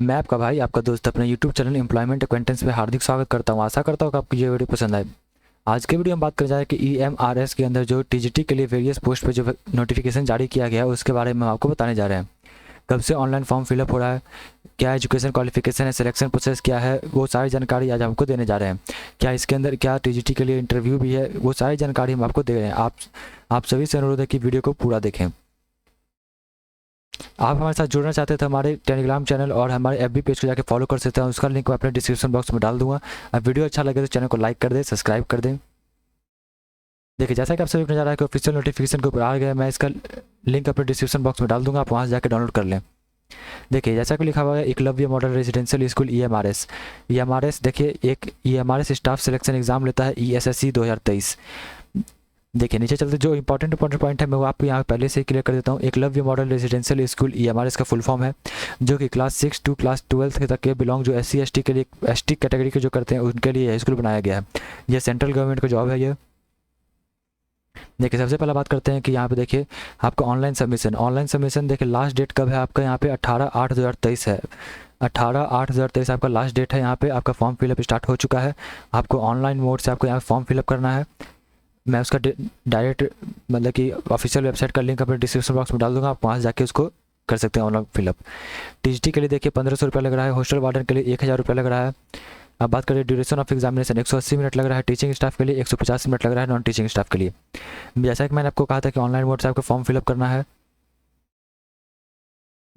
मैं आपका भाई आपका दोस्त अपने यूट्यूब चैनल एम्प्लॉयमेंट एक्वेंटेंस में हार्दिक स्वागत करता हूं। आशा करता हूं कि आपको ये वीडियो पसंद आए। आज के वीडियो में बात करें जाए कि EMRS के अंदर जो टीजीटी के लिए वेरियस पोस्ट पे जो नोटिफिकेशन जारी किया गया है उसके बारे में हम आपको बताने जा रहे हैं। कब से ऑनलाइन फॉर्म फिलअप हो रहा है, क्या एजुकेशन क्वालिफिकेशन है, सिलेक्शन प्रोसेस क्या है, वो सारी जानकारी आज हमको देने जा रहे हैं। क्या इसके अंदर क्या टीजीटी के लिए इंटरव्यू भी है, वो सारी जानकारी हम आपको दे रहे हैं। आप सभी से अनुरोध है कि वीडियो को पूरा देखें। आप हमारे साथ जुड़ना चाहते हैं तो हमारे टेलीग्राम चैनल और हमारे FB पेज को जाकर फॉलो कर सकते हैं। उसका लिंक मैं अपने डिस्क्रिप्शन बॉक्स में डाल दूंगा। अब वीडियो अच्छा लगे तो चैनल को लाइक कर दें, सब्सक्राइब कर दें। देखिए, जैसा कि आप सभी को नजर आ रहा है कि ऑफिशियल नोटिफिकेशन के ऊपर आ गया, मैं इसका लिंक अपने डिस्क्रिप्शन बॉक्स में डाल दूंगा, आप वहाँ से जाकर डाउनलोड कर लें। देखिए, जैसा कि लिखा हुआ है Eklavya model residential school EMRS। देखिए, एक EMRS स्टाफ सिलेक्शन एग्जाम लेता है ESSC 2023। देखिए, नीचे चलते जो इंपॉर्टेंट पॉइंट है मैं वो आपको यहाँ पहले से क्लियर कर देता हूँ। Eklavya model residential school EMRS का फुल फॉर्म है, जो कि क्लास 6 टू क्लास 12 तक के बिलोंग जो SC ST के लिए ST कैटेगरी के जो करते हैं उनके लिए यह स्कूल बनाया गया है। यह सेंट्रल गवर्नमेंट का जॉब है ये। देखिए, सबसे पहले बात करते हैं कि यहाँ पे देखिए आपका ऑनलाइन सबमिशन देखिए लास्ट डेट कब है आपका, यहाँ पे 18/8/2023 है। 18/8/2023 आपका लास्ट डेट है। यहाँ पे आपका फॉर्म फिलअप स्टार्ट हो चुका है। आपको ऑनलाइन मोड से आपको यहाँ फॉर्म फिलअप करना है। मैं उसका डायरेक्ट मतलब कि ऑफिशियल वेबसाइट का लिंक अपने डिस्क्रिप्शन बॉक्स में डाल दूंगा, आप वहाँ से जाके उसको कर सकते हैं ऑनलाइन फिलअप। टीजीटी के लिए देखिए 1500 रुपये लग रहा है, हॉस्टल वार्डन के लिए 1000 रुपये लग रहा है। अब बात करें ड्यूरेशन ऑफ एग्जामिनेशन 180 मिनट लग रहा है, टीचिंग स्टाफ के लिए 150 मिनट लग रहा है, नॉन टीचिंग स्टाफ के लिए। जैसा कि मैंने आपको कहा था कि ऑनलाइन मोड से आपको फॉर्म फिलअप करना है।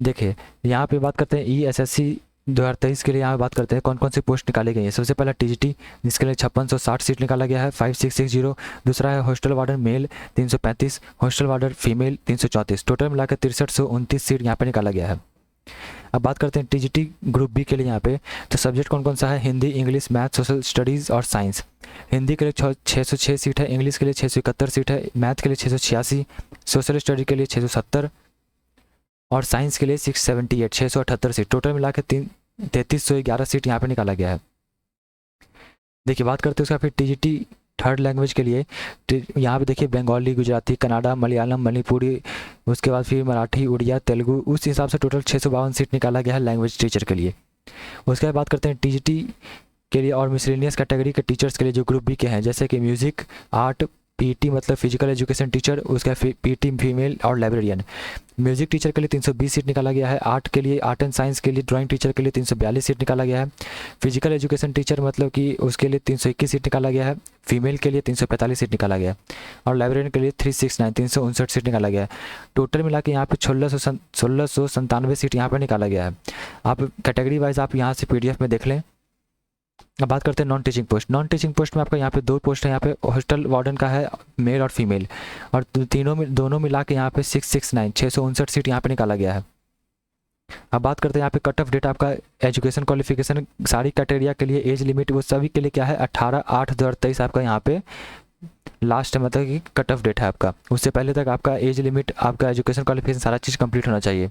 देखिए, यहाँ पे बात करते हैं ESSC 2023 के लिए। यहाँ पे बात करते हैं कौन कौन सी पोस्ट निकाली गई है। सबसे पहला टीजीटी जिसके लिए 5660 सीट निकाला गया है 5660। दूसरा है hostel warden male 335, hostel warden female 334। Total मिलाकर 6329 सीट यहाँ पे निकाला गया है। अब बात करते हैं टीजीटी ग्रुप बी के लिए। यहाँ पे तो सब्जेक्ट कौन कौन सा है, Hindi, English, math, social studies और साइंस। हिंदी के लिए 606 सीट है, इंग्लिश के लिए 671 सीट है, मैथ के लिए 686, सोशल स्टडी के लिए 670 और साइंस के लिए 678 678 सीट। टोटल मिला के 3311 सीट यहाँ पे निकाला गया है। देखिए, बात करते हैं उसका फिर टीजीटी थर्ड लैंग्वेज के लिए। यहाँ पे देखिए बंगाली, गुजराती, कन्नड़ा, मलयालम, मणिपुरी, उसके बाद फिर मराठी, उड़िया, तेलुगु, उस हिसाब से टोटल 652 सीट निकाला गया है लैंग्वेज टीचर के लिए। उसके बाद बात करते हैं टीजीटी के लिए और मिसलेनियस कैटेगरी के टीचर्स के लिए जो ग्रुप बी के हैं, जैसे कि म्यूज़िक, आर्ट, पीटी मतलब फिजिकल एजुकेशन टीचर, उसका पीटी फीमेल और लाइब्रेरियन। म्यूजिक टीचर के लिए 320 सीट निकाला गया है। आर्ट के लिए, आर्ट एंड साइंस के लिए, ड्राइंग टीचर के लिए 342 सीट निकाला गया है। फिजिकल एजुकेशन टीचर मतलब कि उसके लिए 321 सीट निकाला गया है। फीमेल के लिए 345 सीट निकाला गया है और लाइब्रेरियन के लिए 359 सीट निकाला गया है। टोटल मिला के यहाँ पे 1697 सीट यहाँ पर निकाला गया है। आप कैटेगरी वाइज आप यहाँ से PDF में देख लें। अब बात करते हैं non teaching post. Non teaching post में आपका यहाँ पे 2 पोस्ट है। यहाँ पे हॉस्टल वार्डन का है मेल और फीमेल, और दोनों मिला के यहाँ पे 659 सीट यहाँ पे निकाला गया है। अब बात करते हैं यहाँ पे कट ऑफ डेट आपका एजुकेशन क्वालिफिकेशन सारी कैटेगरिया के लिए, एज लिमिट वो सभी के लिए क्या है 18/8/2023 आपका यहाँ पे लास्ट है, मतलब कि कट ऑफ डेट है आपका। उससे पहले तक आपका एज लिमिट, आपका एजुकेशन क्वालिफिकेशन सारा चीज़ कंप्लीट होना चाहिए।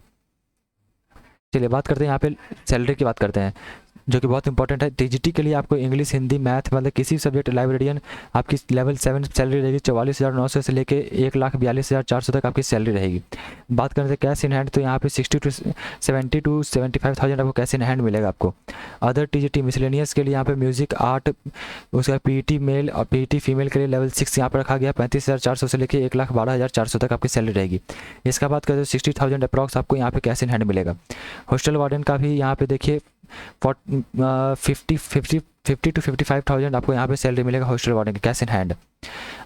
चलिए बात करते हैं यहाँ पे सैलरी की बात करते हैं, जो कि बहुत इंपॉर्टेंट है। टीजीटी के लिए आपको इंग्लिश, हिंदी, मैथ मतलब किसी सब्जेक्ट, लाइब्रेरियन आपकी लेवल 7 सैलरी रहेगी 44,900 से लेके 1,42,400 तक आपकी सैलरी रहेगी। बात करते हैं कैश इन हैंड, तो यहाँ पे 70 to 75,000 आपको कैश इन हैंड मिलेगा आपको। अदर टीजीटी मिसलेनियस के लिए यहाँ पे म्यूजिक, आर्ट, उसका पीटी मेल और पीटी फीमेल के लिए लेवल 6 यहाँ पर रखा गया 35,400 से लेकर 1,12,400 तक आपकी सैलरी रहेगी। इसका बात करें तो 60,000 अप्रॉक्स आपको यहाँ पे कैश इन हैंड मिलेगा। हॉस्टल वार्डन का भी यहाँ पे देखिए 50 to 55,000 आपको यहाँ पे सैलरी मिलेगा हॉस्टल वार्डन के कैश इन हैंड।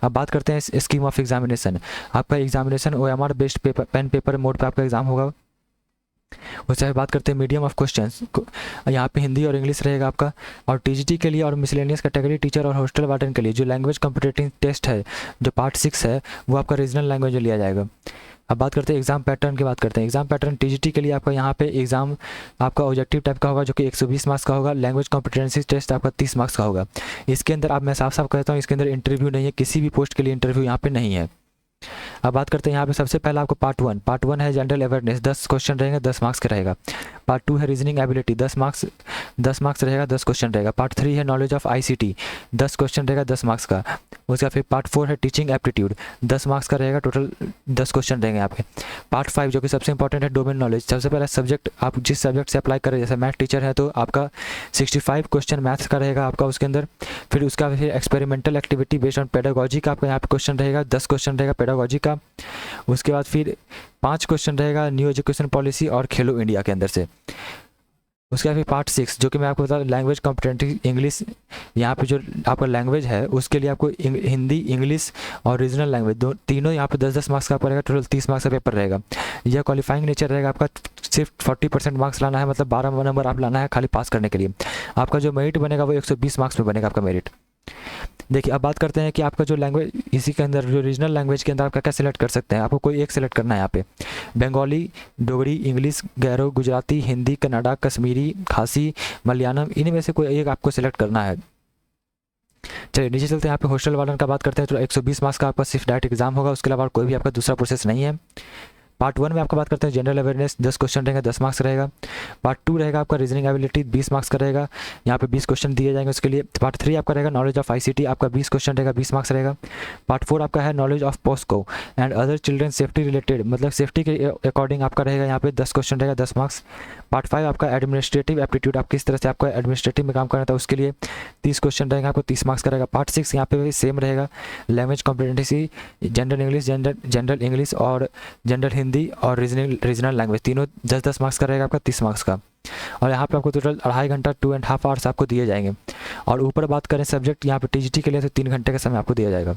अब बात करते हैं स्कीम ऑफ एग्जामिनेशन। आपका examination OMR based pen paper mode पे आपका एग्जाम होगा। उससे बात करते हैं मीडियम ऑफ क्वेश्चंस, यहाँ पे हिंदी और इंग्लिश रहेगा आपका। और टीजीटी के लिए और मिसलेनियस कैटेगरी टीचर और हॉस्टल वार्डन के लिए जो लैंग्वेज कॉम्पिटेटिव टेस्ट है, जो पार्ट 6 है, वो आपका रीजनल लैंग्वेज में लिया जाएगा। अब बात करते हैं एग्जाम पैटर्न की बात करते हैं। एग्जाम पैटर्न टीजीटी के लिए आपका यहाँ पे एग्जाम आपका ऑब्जेक्टिव टाइप का होगा, जो कि 120 मार्क्स का होगा। लैंग्वेज कॉम्पिटेंसी टेस्ट आपका 30 मार्क्स का होगा। इसके अंदर आप, मैं साफ साफ कहता हूँ, इसके अंदर इंटरव्यू नहीं है, किसी भी पोस्ट के लिए इंटरव्यू यहाँ पे नहीं है। अब बात करते हैं यहाँ पे सबसे पहला आपको पार्ट 1 है जनरल अवेयरनेस, 10 क्वेश्चन रहेंगे, 10 मार्क्स का रहेगा। पार्ट 2 है रीजनिंग एबिलिटी, 10 मार्क्स रहेगा, 10 क्वेश्चन रहेगा। पार्ट 3 है नॉलेज ऑफ ICT, 10 क्वेश्चन रहेगा, 10 मार्क्स का। उसका फिर पार्ट 4 है टीचिंग एप्टीट्यूड, 10 मार्क्स का रहेगा, टोटल 10 क्वेश्चन रहेंगे आपके। पार्ट 5 जो कि सबसे इंपॉर्टेंट है डोमेन नॉलेज, सबसे पहला सब्जेक्ट आप जिस सब्जेक्ट से अप्लाई कर रहे हैं, जैसे मैथ टीचर है तो आपका 65 क्वेश्चन मैथ्स का रहेगा आपका उसके अंदर। फिर उसका फिर experimental activity based on pedagogy का आपका यहाँ पे क्वेश्चन रहेगा, 10 क्वेश्चन रहेगा पेडागोजी का। उसके बाद फिर 5 क्वेश्चन रहेगा न्यू एजुकेशन पॉलिसी और खेलो इंडिया के अंदर से। उसके बाद फिर पार्ट 6 जो कि मैं आपको बता लैंग्वेज कॉम्पिटेंटिव इंग्लिश, यहाँ पे जो आपका लैंग्वेज है उसके लिए आपको हिंदी, इंग्लिश और रीजनल लैंग्वेज तीनों यहाँ पे 10-10 मार्क्स का पड़ेगा, टोटल 30 मार्क्स का पेपर रहेगा। यह क्वालिफाइंग नेचर रहेगा आपका, सिर्फ 40% मार्क्स लाना है, मतलब 12 नंबर आप लाना है खाली पास करने के लिए। आपका जो मेरिट बनेगा वो 120 मार्क्स में बनेगा आपका मेरिट। देखिए अब बात करते हैं कि आपका जो लैंग्वेज इसी के अंदर जो रीजनल लैंग्वेज के अंदर आपका क्या सिलेक्ट कर सकते हैं, आपको कोई एक सिलेक्ट करना है यहाँ पे। बंगाली, डोगरी, इंग्लिश, गैरो, गुजराती, हिंदी, कन्नड़ा, कश्मीरी, खासी, मलयालम, इन्हीं में से कोई एक आपको सिलेक्ट करना है। चलिए नीचे चलते हैं, यहाँ पे हॉस्टल वार्डन का बात करते हैं तो 120 मार्क्स का आपका सिर्फ डायरेक्ट एग्जाम होगा, उसके अलावा कोई भी आपका दूसरा प्रोसेस नहीं है। पार्ट 1 में आपका बात करते हैं जनरल अवेयरनेस, 10 क्वेश्चन रहेगा, 10 मार्क्स रहेगा। पार्ट 2 रहेगा आपका रीजनिंग एबिलिटी, 20 मार्क्स का रहेगा, यहाँ पे 20 क्वेश्चन दिए जाएंगे उसके लिए। पार्ट 3 आपका रहेगा नॉलेज ऑफ आईसीटी, आपका 20 क्वेश्चन रहेगा, 20 मार्क्स रहेगा। पार्ट 4 आपका है knowledge of POCSO and other children safety related, मतलब सेफ्टी के अकॉर्डिंग आपका रहेगा यहाँ पे 10 क्वेश्चन रहेगा, 10 मार्क्स। पार्ट 5 आपका एडमिनिस्ट्रेटिव एप्टीट्यूड, आप किस तरह से आपका एडमिनिस्ट्रेटिव में काम करना था उसके लिए 30 क्वेश्चन रहेगा, आपको 30 मार्क्स का रहेगा। पार्ट 6 यहाँ पे भी सेम रहेगा, language competency, general English, general English और जनरल हिंदी और रीजनल लैंग्वेज, तीनों 10-10 मार्क्स का रहेगा आपका, 30 मार्क्स का। और यहाँ पे आपको टोटल 2.5 घंटा 2.5 आवर्स आपको दिए जाएंगे। और ऊपर बात करें सब्जेक्ट यहाँ पे टीजीटी के लिए तो 3 घंटे का समय आपको दिया जाएगा।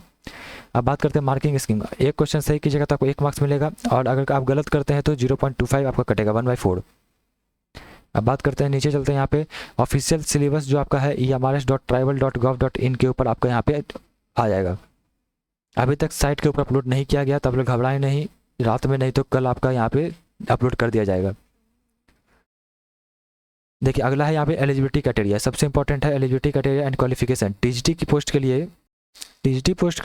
अब बात करते हैं मार्किंग स्कीम, एक क्वेश्चन सही कीजिएगा तो आपको 1 मार्क्स मिलेगा, और अगर आप गलत करते हैं तो 0.25 आपका कटेगा, 1/4। अब बात करते हैं नीचे चलते हैं, यहाँ पे ऑफिशियल सिलेबस जो आपका है emrs.tribal.gov.in के ऊपर आपका यहाँ पे आ जाएगा। अभी तक साइट के ऊपर अपलोड नहीं किया गया तो आप लोग घबराएं नहीं, रात में नहीं तो कल आपका यहाँ पे अपलोड कर दिया जाएगा। देखिए अगला है यहाँ पे एलिजिबिलिटी क्राइटेरिया, सबसे इंपॉर्टेंट है eligibility criteria and qualification. TGT की पोस्ट के लिए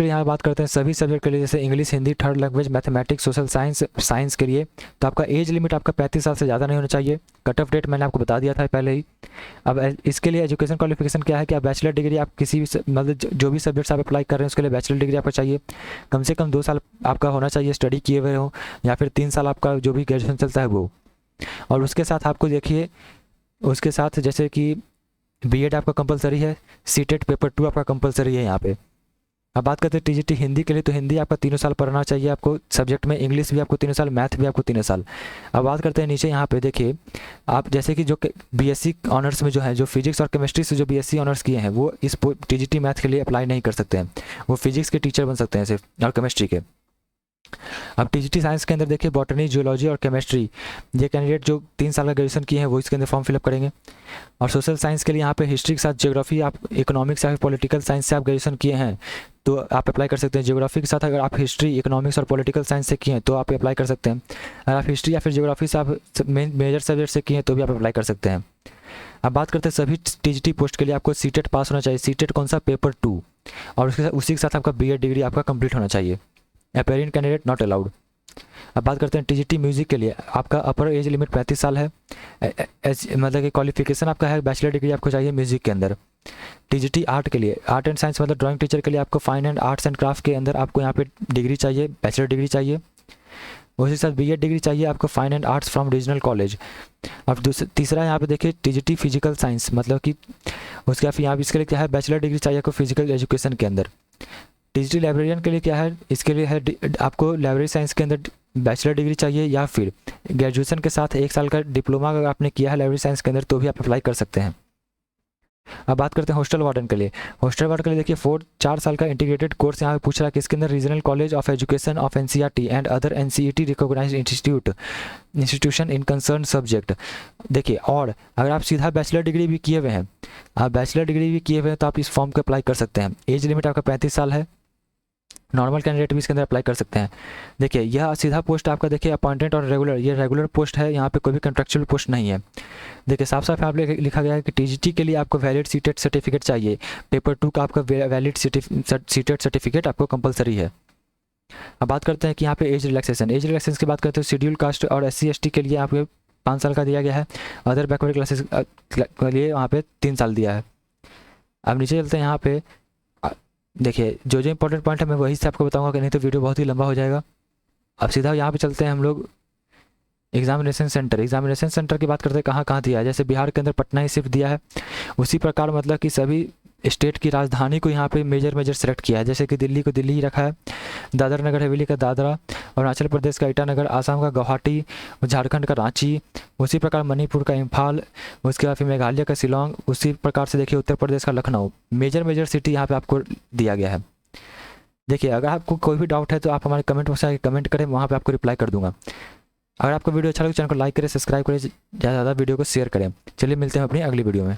यहाँ बात करते हैं सभी सब्जेक्ट के लिए, जैसे English, Hindi, third language, mathematics, social science के लिए तो आपका एज लिमिट आपका 35 साल से ज़्यादा नहीं होना चाहिए। कट ऑफ डेट मैंने आपको बता दिया था पहले ही। अब इसके लिए एजुकेशन क्वालिफिकेशन क्या है कि आप बैचलर डिग्री, आप किसी भी मतलब जो भी सब्जेक्ट्स आप अप्लाई कर रहे हैं उसके लिए बैचलर डिग्री आपको चाहिए, कम से कम 2 साल आपका होना चाहिए स्टडी किए हुए हो, या फिर 3 साल आपका जो भी ग्रेजुएशन चलता है वो। और उसके साथ आपको देखिए उसके साथ जैसे कि बीएड आपका कंपलसरी है, सीटेट पेपर 2 आपका कंपलसरी है यहाँ पे। अब बात करते हैं टीजीटी हिंदी के लिए, तो हिंदी आपका 3 साल पढ़ना चाहिए आपको सब्जेक्ट में, इंग्लिश भी आपको 3 साल, मैथ भी आपको 3 साल। अब बात करते हैं नीचे यहाँ पे देखिए, आप जैसे कि जो बीएससी ऑनर्स में जो है, जो फिजिक्स और केमिस्ट्री से जो बीएससी ऑनर्स किए हैं वो इस टीजीटी मैथ के लिए अप्लाई नहीं कर सकते हैं, वो फिजिक्स के टीचर बन सकते हैं सिर्फ और केमिस्ट्री के। अब टीजीटी साइंस के अंदर देखिए बॉटनी, जियोलॉजी और केमिस्ट्री, ये कैंडिडेट जो 3 साल का ग्रेजुएशन किए हैं वो इसके अंदर फॉर्म फिलअप करेंगे। और सोशल साइंस के लिए यहाँ पे हिस्ट्री के साथ ज्योग्राफी, आप इकोनॉमिक्स या पॉलिटिकल साइंस से आप ग्रेजुएशन किए हैं तो आप अप्लाई कर सकते हैं। ज्योग्राफी के साथ अगर आप हिस्ट्री, इकोनॉमिक्स और पॉलिटिकल साइंस से किए हैं तो आप अप्लाई कर सकते हैं। अगर आप हिस्ट्री या फिर ज्योग्राफी से आप मेजर सब्जेक्ट से किए हैं तो भी आप अप्लाई कर सकते हैं। अब बात करते हैं सभी टीजीटी पोस्ट के लिए आपको सीटेट पास होना चाहिए, सीटेट कौन सा, पेपर 2, और उसके साथ उसी के साथ आपका बीएड डिग्री आपका कंप्लीट होना चाहिए। Apparent candidate not allowed. अब बात करते हैं टीजीटी म्यूजिक के लिए, आपका अपर एज लिमिट 35 साल है, मतलब कि क्वालिफिकेशन आपका है बैचलर डिग्री आपको चाहिए म्यूजिक के अंदर। टीजीटी आर्ट के लिए, आर्ट एंड साइंस मतलब ड्राइंग टीचर के लिए आपको fine and arts and craft के अंदर आपको यहाँ पे डिग्री चाहिए, बैचलर डिग्री चाहिए। उसी साथ बीएड डिग्री चाहिए आपको fine and arts from regional college. अब तीसरा यहाँ पे देखिए टीजीटी फिजिकल साइंस, मतलब कि उसके यहाँ इसके लिए क्या है, बैचलर डिग्री चाहिए आपको फिजिकल एजुकेशन के अंदर। टीजीटी लाइब्रेरियन के लिए क्या है, इसके लिए है आपको लाइब्रेरी साइंस के अंदर बैचलर डिग्री चाहिए, या फिर ग्रेजुएशन के साथ 1 साल का डिप्लोमा अगर आपने किया है लाइब्रेरी साइंस के अंदर तो भी आप अप्लाई कर सकते हैं। अब बात करते हैं हॉस्टल वार्डन के लिए। हॉस्टल वार्डन के लिए देखिए 4 साल का इंटीग्रेटेड कोर्स यहाँ पे पूछ रहा है कि इसके अंदर regional college of education of NCERT and other NCERT recognised institution in concern subject. देखिए और अगर आप सीधा बैचलर डिग्री भी किए हुए हैं, तो आप इस फॉर्म को अप्लाई कर सकते हैं। एज लिमिट आपका 35 साल है, नॉर्मल कैंडिडेट भी इसके अंदर अप्लाई कर सकते हैं। देखिए यह सीधा पोस्ट आपका देखिए अपॉइंटेड और रेगुलर, ये रेगुलर पोस्ट है, यहाँ पे कोई भी कॉन्ट्रेक्चुअल पोस्ट नहीं है। देखिए साफ साफ यहाँ पे लिखा गया है कि टीजीटी के लिए आपको वैलिड सीटेट सर्टिफिकेट चाहिए, पेपर 2 का आपका वैलिड सीटेट सर्टिफिकेट आपको कंपलसरी है। अब बात करते हैं कि यहाँ पे एज रिलैक्सेशन की बात करते हैं, शेड्यूल कास्ट और SC/ST के लिए आपको 5 साल का दिया गया है, अदर बैकवर्ड क्लासेस के लिए वहाँ पे 3 साल दिया है। अब नीचे चलते हैं, यहाँ पे देखिए जो इंपॉर्टेंट पॉइंट है मैं वही से आपको बताऊंगा, कि नहीं तो वीडियो बहुत ही लंबा हो जाएगा। अब सीधा यहाँ पे चलते हैं हम लोग एग्जामिनेशन सेंटर की बात करते हैं, कहाँ कहाँ दिया है। जैसे बिहार के अंदर पटना ही सिर्फ दिया है, उसी प्रकार मतलब कि सभी स्टेट की राजधानी को यहाँ पे मेजर सेलेक्ट किया है। जैसे कि दिल्ली को दिल्ली ही रखा है, दादरा नगर हवेली का दादरा, अरुणाचल प्रदेश का ईटानगर, आसाम का गुवाहाटी, झारखंड का रांची, उसी प्रकार मणिपुर का इम्फाल, उसके बाद फिर मेघालय का शिलोंग, उसी प्रकार से देखिए उत्तर प्रदेश का लखनऊ। मेजर सिटी यहाँ पे आपको दिया गया है। देखिए अगर आपको कोई भी डाउट है तो आप हमारे कमेंट बॉक्स में कमेंट करें, वहाँ पे आपको रिप्लाई कर दूंगा। अगर आपको वीडियो अच्छा लगे चैनल को लाइक करें, सब्सक्राइब करें, ज़्यादा से ज़्यादा वीडियो को शेयर करें। चलिए मिलते हैं अपनी अगली वीडियो में।